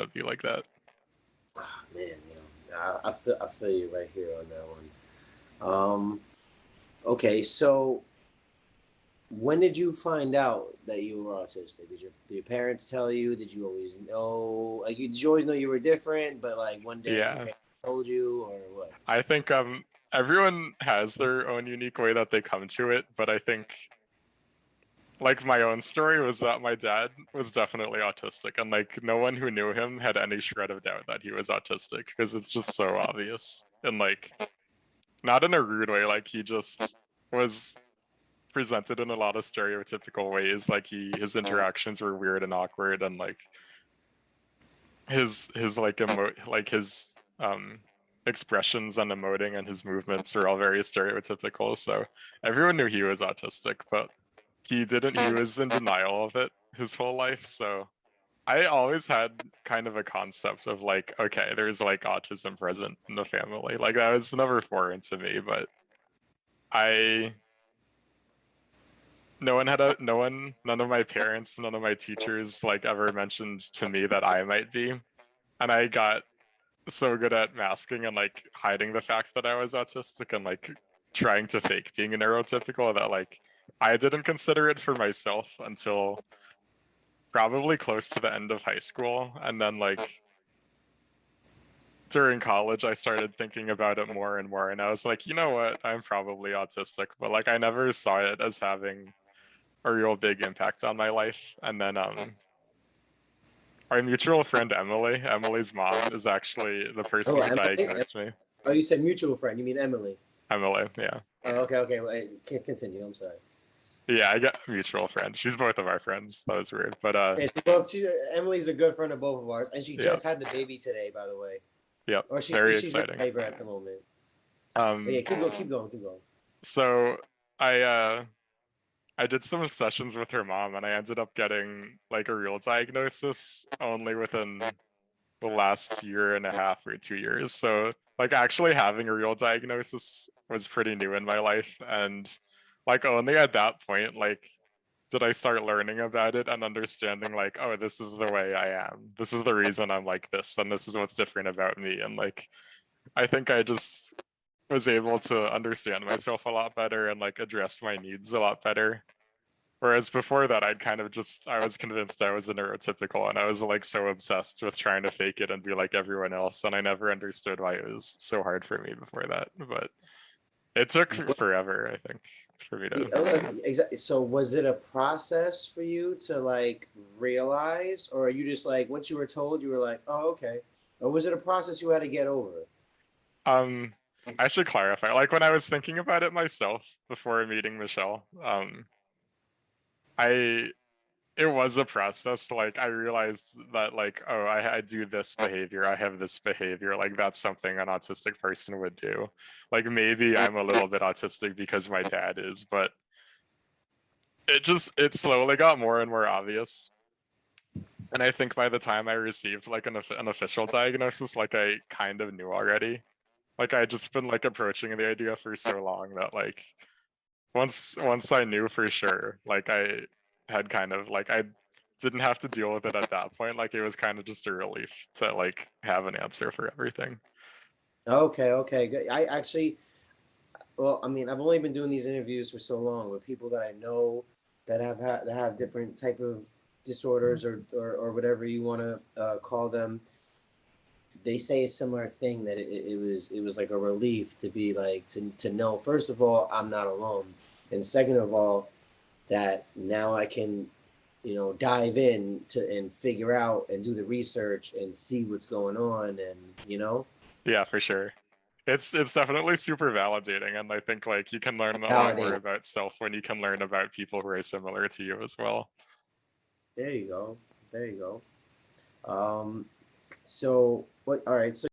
It'd be like that. Ah, man, I feel you right here on that one. Okay, so when did you find out that you were autistic? Did your parents tell you? Did you always know? Like, did you always know you were different, but like one day your Yeah, parents told you, or what? I think everyone has their own unique way that they come to it, but I think like my own story was that my dad was definitely autistic, and like no one who knew him had any shred of doubt that he was autistic because it's just so obvious, and like not in a rude way, like he just was presented in a lot of stereotypical ways. Like his interactions were weird and awkward, and like his like his expressions and emoting and his movements are all very stereotypical. So everyone knew he was autistic, but he didn't. He was in denial of it his whole life. So I always had kind of a concept of like, okay, there's like autism present in the family. Like that was never foreign to me, but I none of my parents, none of my teachers like ever mentioned to me that I might be. And I got so good at masking and like hiding the fact that I was autistic and like trying to fake being neurotypical that like I didn't consider it for myself until probably close to the end of high school. And then like during college, I started thinking about it more and more. And I was like, you know what? I'm probably autistic, but like I never saw it as having a real big impact on my life. And then our mutual friend Emily's mom is actually the person Oh, who Emily. diagnosed me. Oh, you said mutual friend. You mean Emily? Emily, yeah. Oh, okay, okay. Wait, continue. I'm sorry. Yeah, I got mutual friend. She's both of our friends. That was weird. But Okay, Emily's a good friend of both of ours, and she yeah, just had the baby today, by the way. yep. Or Very she's in exciting. labor at the moment. But yeah, Um keep going. so I did some sessions with her mom and I ended up getting like a real diagnosis only within the last year and a half or 2 years. So like actually having a real diagnosis was pretty new in my life. And like only at that point, like did I start learning about it and understanding like, oh, this is the way I am. This is the reason I'm like this, and this is what's different about me. And like I think I just was able to understand myself a lot better and like address my needs a lot better. Whereas before that, I was convinced I was a neurotypical and I was like so obsessed with trying to fake it and be like everyone else. And I never understood why it was so hard for me before that. But it took forever, I think, for me to. Exactly. So was it a process for you to like realize, or are you just like once you were told, you were like, oh, okay, or was it a process you had to get over? Um, I should clarify. Like when I was thinking about it myself before meeting Michelle, I it was a process. Like I realized that like, oh, I do this behavior, I have this behavior, like that's something an autistic person would do. Like maybe I'm a little bit autistic because my dad is, but it slowly got more and more obvious. And I think by the time I received like an official diagnosis, like I kind of knew already. Like I just been like approaching the idea for so long that like once I knew for sure, like I had kind of like I didn't have to deal with it at that point. Like it was kind of just a relief to like have an answer for everything. Okay, okay, good. I actually, well, I mean, I've only been doing these interviews for so long with people that I know that have different type of disorders or whatever you want to call them. They say a similar thing that it was like a relief to be like to know first of all I'm not alone, and second of all that now I can dive in to and figure out and do the research and see what's going on and Yeah, for sure. It's definitely super validating, and I think like you can learn a lot more validate. about self when you can learn about people who are similar to you as well. There you go. There you go. So what? All right. So